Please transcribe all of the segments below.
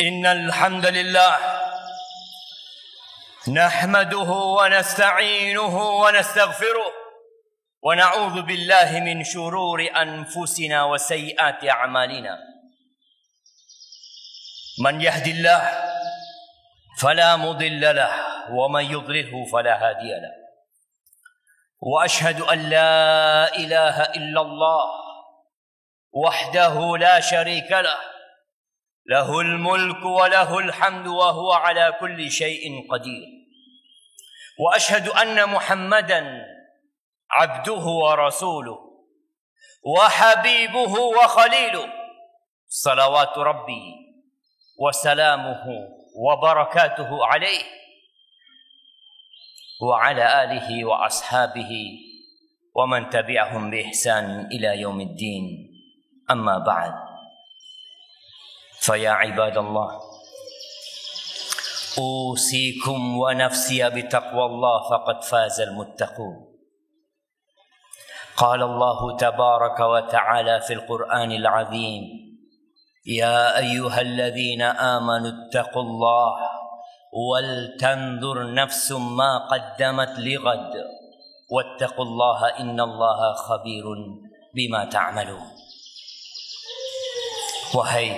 إن الحمد لله نحمده ونستعينه ونستغفره ونعوذ بالله من شرور أنفسنا وسيئات أعمالنا من يهد الله فلا مضل له ومن يضلله فلا هادي له وأشهد أن لا إله إلا الله وحده لا شريك له له الملك وله الحمد وهو على كل شيء قدير وأشهد أن محمدا عبده ورسوله وحبيبه وخليله صلوات ربي وسلامه وبركاته عليه وعلى آله وأصحابه ومن تبعهم بإحسان إلى يوم الدين أما بعد فيا عباد الله أوصيكم ونفسي بتقوى الله فقد فاز المتقون قال الله تبارك وتعالى في القرآن العظيم يا أيها الذين آمنوا اتقوا الله ولتنظر نفس ما قدمت لغد واتقوا الله إن الله خبير بما تعملون. Wahai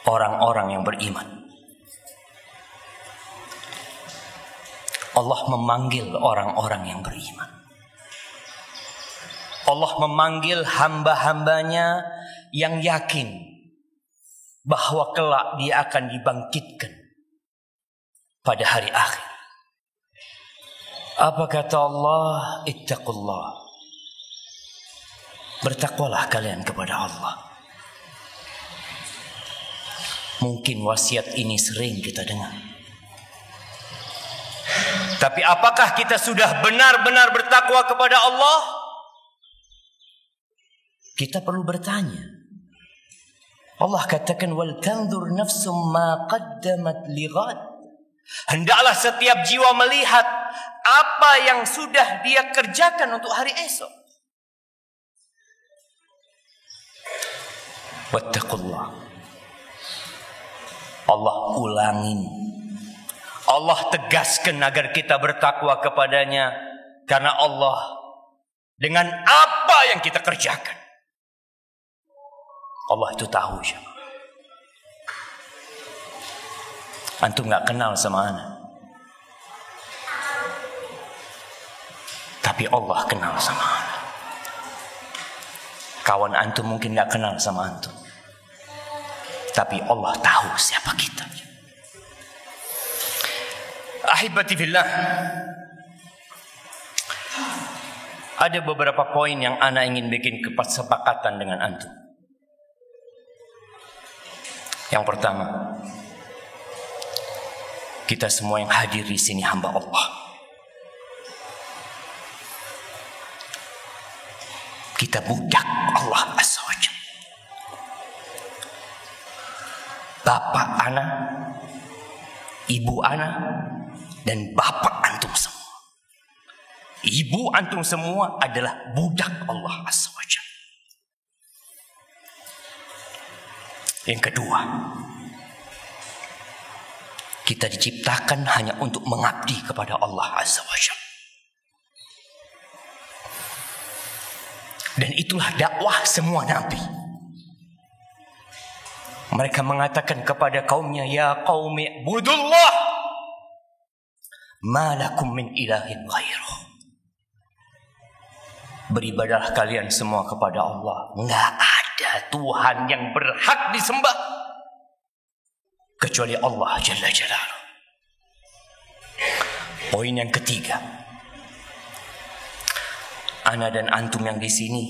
orang-orang yang beriman, Allah memanggil orang-orang yang beriman. Allah memanggil hamba-hambanya yang yakin bahwa kelak dia akan dibangkitkan pada hari akhir. Apa kata Allah? Ittaqullah. Bertakwalah kalian kepada Allah. Mungkin wasiat ini sering kita dengar. Tapi apakah kita sudah benar-benar bertakwa kepada Allah? Kita perlu bertanya. Allah katakan wal tanzur nafsum ma qaddamat lighad. Hendaklah setiap jiwa melihat apa yang sudah dia kerjakan untuk hari esok. Wattaqullah. Allah ulangin, Allah tegaskan agar kita bertakwa kepadanya, karena Allah dengan apa yang kita kerjakan, Allah itu tahu. Antum gak kenal sama ana, tapi Allah kenal sama ana. Kawan antum mungkin gak kenal sama antum, tapi Allah tahu siapa kita. Ahibati fillah, ada beberapa poin yang ana ingin bikin kesepakatan dengan antum. Yang pertama, kita semua yang hadir di sini hamba Allah. Kita budak Allah Azza wa Jalla. Bapak ana, ibu ana, dan bapak antum semua, ibu antum semua adalah budak Allah Azza wa Jalla. Yang kedua, kita diciptakan hanya untuk mengabdi kepada Allah Azza wa Jalla. Dan itulah dakwah semua nabi. Mereka mengatakan kepada kaumnya, ya qaumi ibudullah ma lakum min ilahin ghairuh. Beribadahlah kalian semua kepada Allah. Enggak ada Tuhan yang berhak disembah kecuali Allah Jalla Jalaluh. Poin yang ketiga, ana dan antum yang di sini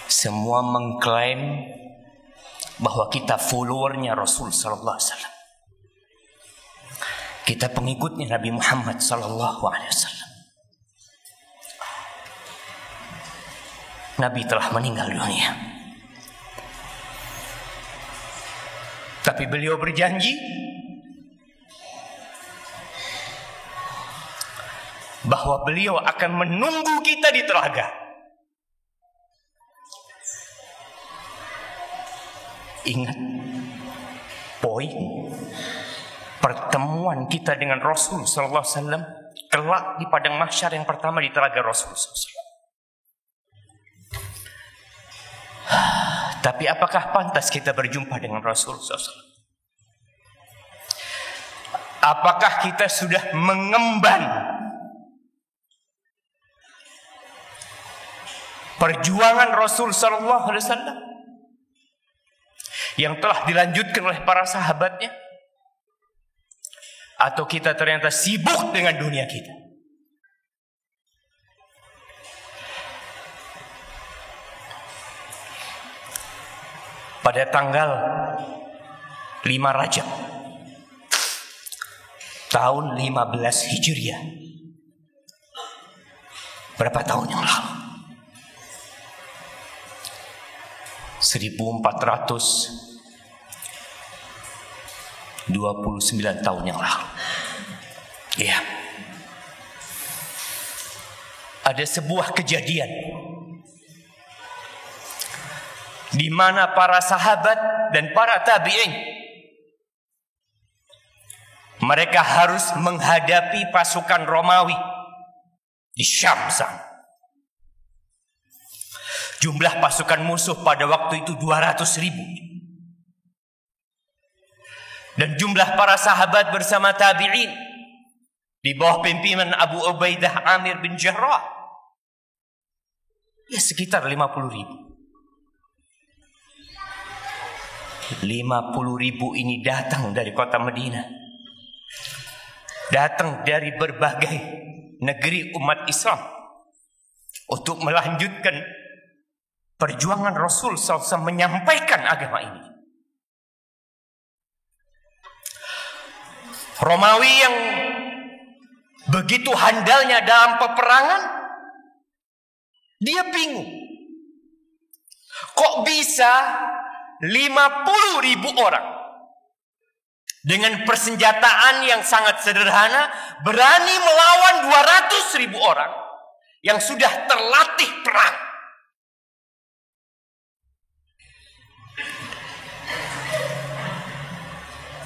semua mengklaim bahwa kita followernya Rasul sallallahu alaihi wasallam. Kita pengikutnya Nabi Muhammad sallallahu alaihi wasallam. Nabi telah meninggal dunia, tapi beliau berjanji bahwa beliau akan menunggu kita di telaga. Ingat poin pertemuan kita dengan Rasul sallallahu alaihi wasallam kelak di padang mahsyar yang pertama di telaga Rasul sallallahu alaihi wasallam. Tapi apakah pantas kita berjumpa dengan Rasul sallallahu alaihi wasallam? Apakah kita sudah mengemban perjuangan Rasul sallallahu alaihi wasallam yang telah dilanjutkan oleh para sahabatnya? Atau kita ternyata sibuk dengan dunia kita? Pada tanggal 5 Rajab tahun 15 Hijriah, berapa tahun yang lalu? 1429 tahun yang lalu. Ya. Ada sebuah kejadian di mana para sahabat dan para tabi'in mereka harus menghadapi pasukan Romawi di Syam sana. Jumlah pasukan musuh pada waktu itu 200.000. Dan jumlah para sahabat bersama tabi'in di bawah pimpinan Abu Ubaidah Amir bin Jarrah ya sekitar 50.000. 50.000 ini datang dari kota Madinah, datang dari berbagai negeri umat Islam untuk melanjutkan perjuangan Rasul SAW menyampaikan agama ini. Romawi yang begitu handalnya dalam peperangan, dia bingung. Kok bisa 50.000 orang dengan persenjataan yang sangat sederhana berani melawan 200.000 orang yang sudah terlatih perang?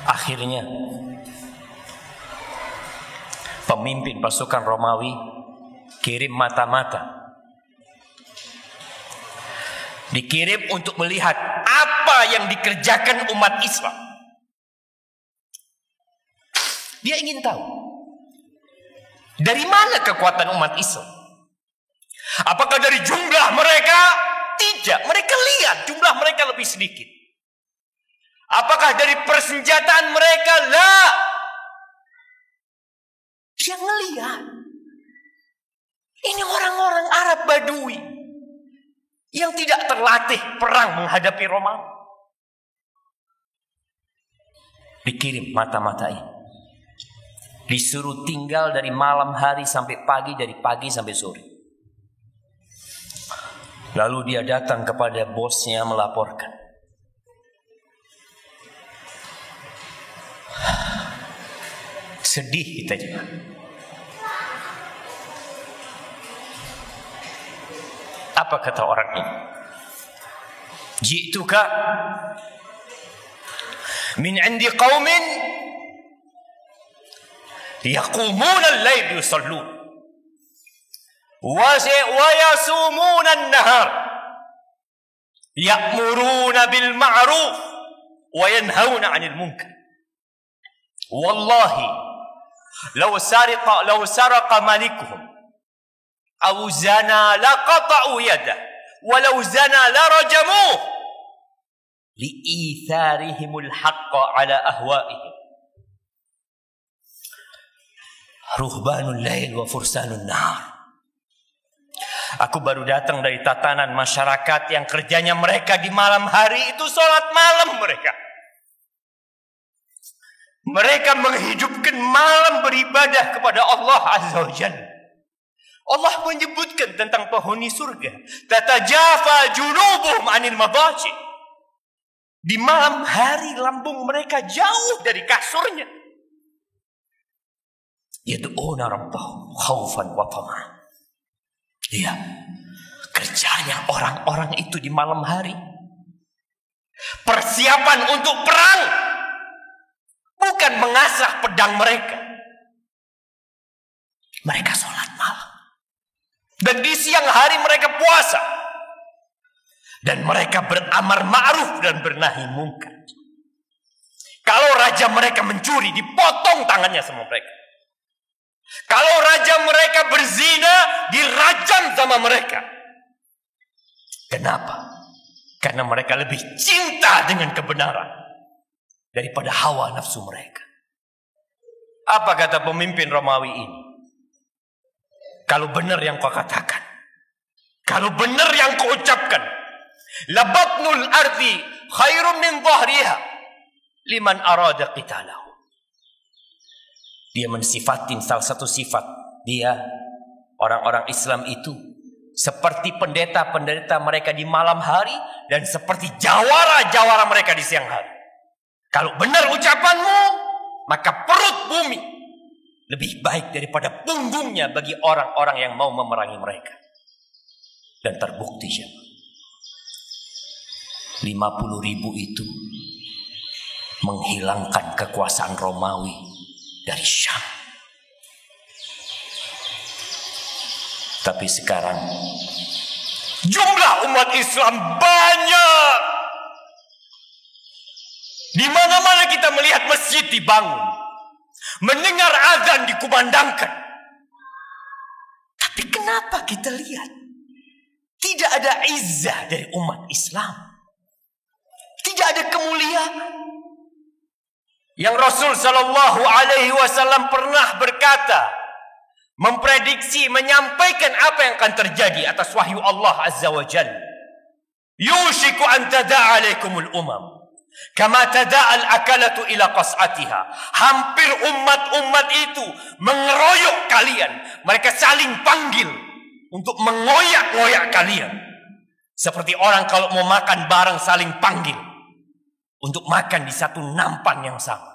Akhirnya pemimpin pasukan Romawi kirim mata-mata, dikirim untuk melihat apa yang dikerjakan umat Islam. Dia ingin tahu dari mana kekuatan umat Islam. Apakah dari jumlah mereka? Tidak, mereka lihat jumlah mereka lebih sedikit. Apakah dari persenjataan mereka? La. Dia ngelihat ini orang-orang Arab Badui yang tidak terlatih perang menghadapi Romawi. Dikirim mata-mata ini, disuruh tinggal dari malam hari sampai pagi, dari pagi sampai sore. Lalu dia datang kepada bosnya melaporkan. Sedih kita juga. Apa kata orang ini? Ji'tuka min 'indi qaumin yaqumuna al-layl yusallun wa yasumuna an-nahar ya'muruna bil ma'ruf wa yanhauna 'anil munkar. Wallahi law saraqa malikuhum aw zana laqata'u yadah walau zana larajamuh liitharihimul haqqa ala ahwa'ihim ruhbanul lail wa fursanun nahar. Aku baru datang dari tatanan masyarakat yang kerjanya mereka di malam hari itu sholat malam mereka. Mereka menghidupkan malam beribadah kepada Allah Azza wa Jalla. Allah menyebutkan tentang penghuni surga, tatajafa junubuhum 'anil madaji. Di malam hari lambung mereka jauh dari kasurnya. Yad'una rabbahum khaufan wa tama'an. Iya, kerjanya orang-orang itu di malam hari Persiapan untuk perang, bukan mengasah pedang mereka. Mereka sholat malam. Dan di siang hari mereka puasa. Dan mereka beramar ma'ruf dan bernahi mungkar. Kalau raja mereka mencuri, dipotong tangannya sama mereka. Kalau raja mereka berzina, dirajam sama mereka. Kenapa? Karena mereka lebih cinta dengan kebenaran daripada hawa nafsu mereka. Apa kata pemimpin Romawi ini? Kalau benar yang kau katakan, kalau benar yang kau ucapkan, labatnul ardi khairun min dhahriha liman arada qitalahu. Dia mensifatin salah satu sifat dia, orang-orang Islam itu seperti pendeta-pendeta mereka di malam hari dan seperti jawara-jawara mereka di siang hari. Kalau benar ucapanmu, maka perut bumi lebih baik daripada punggungnya bagi orang-orang yang mau memerangi mereka. Dan terbukti siapa? 50.000 itu menghilangkan kekuasaan Romawi dari Syam. Tapi sekarang jumlah umat Islam banyak. Di mana-mana kita melihat masjid dibangun, mendengar azan dikumandangkan. Tapi kenapa kita lihat tidak ada izzah dari umat Islam? Tidak ada kemuliaan. Yang Rasul Shallallahu Alaihi Wasallam pernah berkata, memprediksi, menyampaikan apa yang akan terjadi atas wahyu Allah Azza wa Jalla. Yushiku an tada'a alaikumul umam kama tada'al akalatu ila qas'atiha. Hampir umat-umat itu mengeroyok kalian. Mereka saling panggil untuk mengoyak-ngoyak kalian. Seperti orang kalau mau makan bareng saling panggil untuk makan di satu nampan yang sama.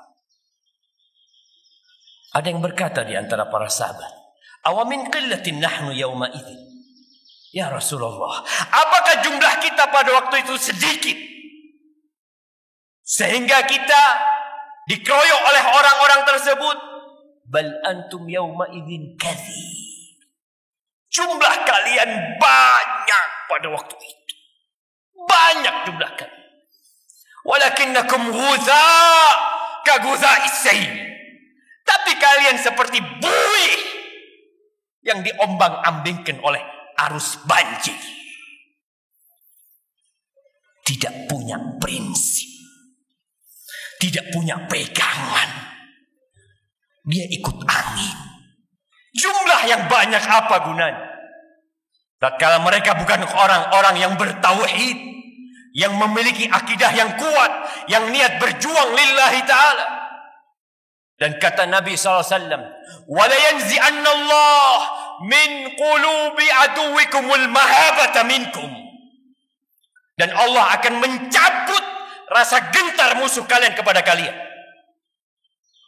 Ada yang berkata di antara para sahabat, awamin qillatin nahnu yawma idzin. Ya Rasulullah, apakah jumlah kita pada waktu itu sedikit sehingga kita dikeroyok oleh orang-orang tersebut? Bal antum yawma idzin katsir. Jumlah kalian banyak pada waktu itu. Banyak jumlah kalian. Walakinnakum ghutha' ka ghutha'is sayl. Tapi kalian seperti buih yang diombang-ambingkan oleh arus banjir. Tidak punya prinsip. Tidak punya pegangan. Dia ikut angin. Jumlah yang banyak apa gunanya? Tatkala mereka bukan orang-orang yang bertauhid, yang memiliki akidah yang kuat, yang niat berjuang lillahi ta'ala. Dan kata Nabi SAW, وَلَا يَنْزِعَنَّ اللَّهُ مِنْ قُلُوبِ عَدُوِّكُمُ الْمَهَابَةَ مِنْكُمْ. Dan Allah akan mencabut rasa gentar musuh kalian kepada kalian.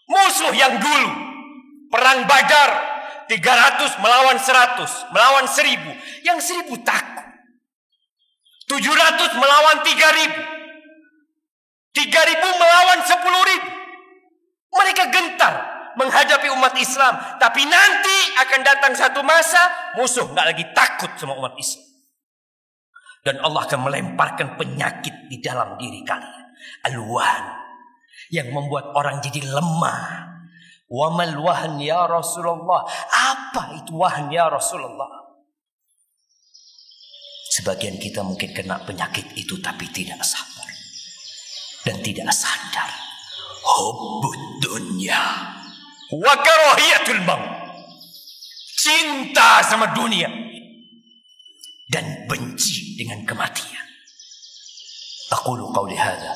Musuh yang dulu perang Badar 300 melawan 100, melawan 1000, yang 1000 takut. 700 melawan 3000, 3000 melawan 10.000. Mereka gentar menghadapi umat Islam. Tapi nanti akan datang satu masa musuh gak lagi takut sama umat Islam. Dan Allah akan melemparkan penyakit di dalam diri kalian. Al-wahan, yang membuat orang jadi lemah. Wa mal wahan ya Rasulullah. Apa itu wahan ya Rasulullah? Sebagian kita mungkin kena penyakit itu tapi tidak sabar dan tidak sadar. Hubbud dunya wa karahiyatul maut. Cinta sama dunia dan benci dengan kematian. Aqulu qawli hadza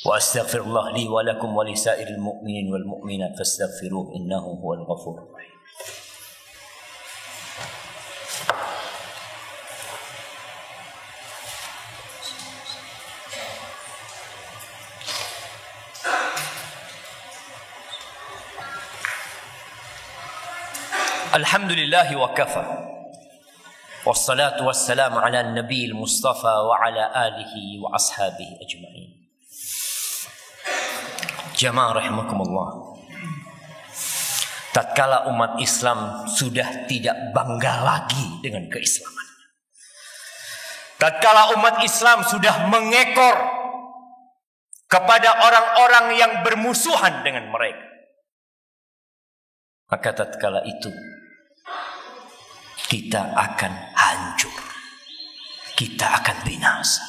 wa astaghfirullah li wa lakum wa li sa'iril mu'minin wal mu'minat fastaghfiruhu innahu huwal ghafurur rahim. Alhamdulillahi wa kafa Wassalatu wassalamu ala nabiyil mustafa wa ala alihi wa ashabihi ajma'in. Jamaah rahimakumullah. Tatkala umat Islam sudah tidak bangga lagi dengan keislaman, tatkala umat Islam sudah mengekor kepada orang-orang yang bermusuhan dengan mereka, maka tatkala itu kita akan hancur, kita akan binasa.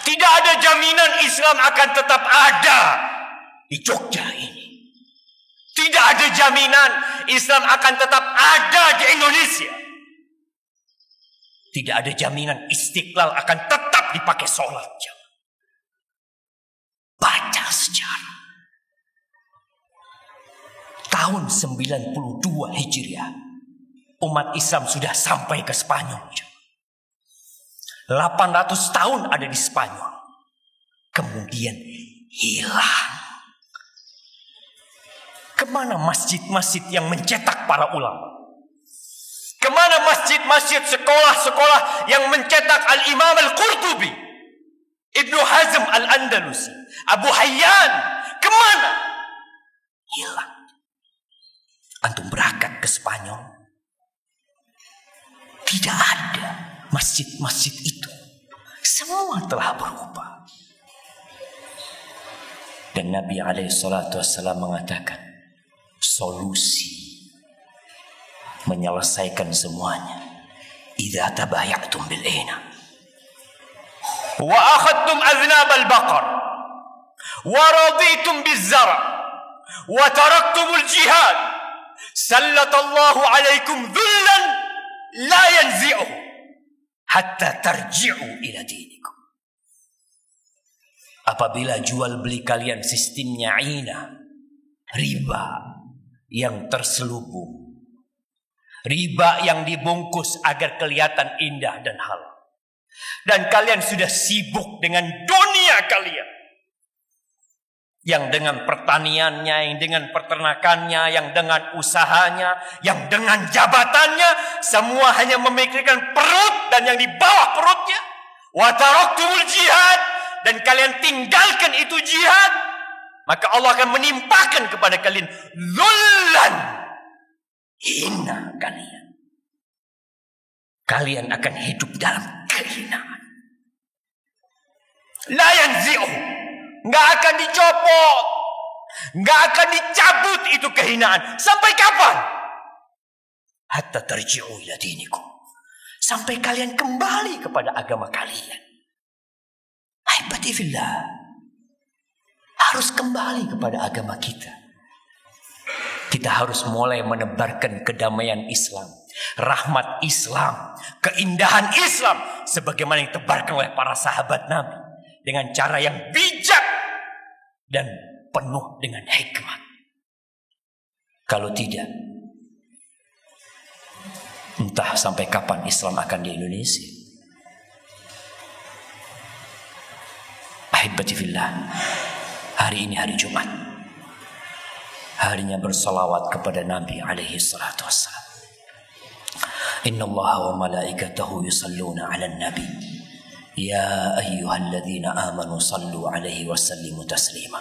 Tidak ada jaminan Islam akan tetap ada di Jogja ini. Tidak ada jaminan Islam akan tetap ada di Indonesia. Tidak ada jaminan Istiqlal akan tetap dipakai sholat. Baca sejarah. Tahun 92 Hijriah, umat Islam sudah sampai ke Spanyol. 800 tahun ada di Spanyol. Kemudian hilang. Kemana masjid-masjid yang mencetak para ulama? Kemana masjid-masjid, sekolah-sekolah yang mencetak Al-Imam Al-Qurtubi, Ibnu Hazm Al-Andalusi, Abu Hayyan? Kemana? Hilang. Antum berangkat ke Spanyol, tidak ada masjid-masjid itu. Semua telah berubah. Dan Nabi SAW mengatakan, solusi menyelesaikan semuanya, idza tabayatum bil ina wa akhadtum aznab al baqar wa raditum biz zara wa taraktum al jihad, sallatallahu alaikum dhullan la yanzi'uhu hatta tarji'u ila dinikum. Apabila jual beli kalian sistemnya ina, riba yang terselubung, riba yang dibungkus agar kelihatan indah dan halal, dan kalian sudah sibuk dengan dunia kalian, yang dengan pertaniannya, yang dengan peternakannya, yang dengan usahanya, yang dengan jabatannya, semua hanya memikirkan perut dan yang di bawah perutnya. Wa taraktumul jihad, dan kalian tinggalkan itu jihad, maka Allah akan menimpakan kepada kalian zullan, hina kalian. Kalian akan hidup dalam kehinaan. La yanzi'u, nggak akan dicopot, nggak akan dicabut itu kehinaan. Sampai kapan? Hatta tarji'u ila dinikum, sampai kalian kembali kepada agama kalian. Ahibati fillah, harus kembali kepada agama kita. Kita harus mulai menebarkan kedamaian Islam, rahmat Islam, keindahan Islam, sebagaimana yang ditebarkan oleh para sahabat Nabi, dengan cara yang bijak dan penuh dengan hikmat. Kalau tidak, entah sampai kapan Islam akan di Indonesia. Ahibati fillah, hari ini hari Jumat, harinya bersalawat kepada Nabi alaihi salatu wassalam. Inna Allah wa malaikatahu yusalluna ala nabi, ya ayyuhalladzina amanu sallu alaihi wa sallimu taslima.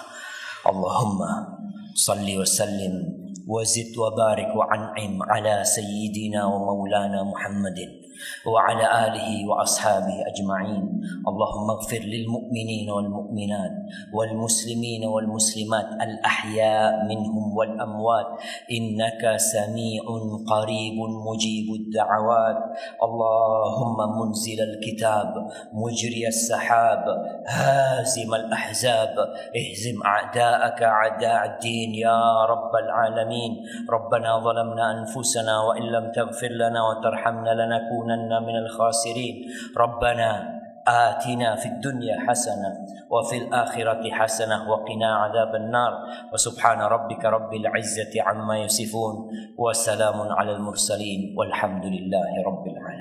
Allahumma salli wa sallim wa zid wa barik wa an'im ala sayyidina wa maulana Muhammadin وعلى آله وأصحابه أجمعين. اللهم اغفر للمؤمنين والمؤمنات والمسلمين والمسلمات الأحياء منهم والأموات إنك سميع قريب مجيب الدعوات. اللهم منزل الكتاب مجري السحاب هازم الأحزاب اهزم أعداءك أعداء الدين يا رب العالمين. ربنا ظلمنا أنفسنا وإن لم تغفر لنا وترحمنا لنكونن من الخاسرين. ربنا آتنا في الدنيا حسنة وفي الآخرة حسنة وقنا عذاب النار. وسبحان ربك رب العزة عما يصفون وسلام على المرسلين والحمد لله رب العالمين.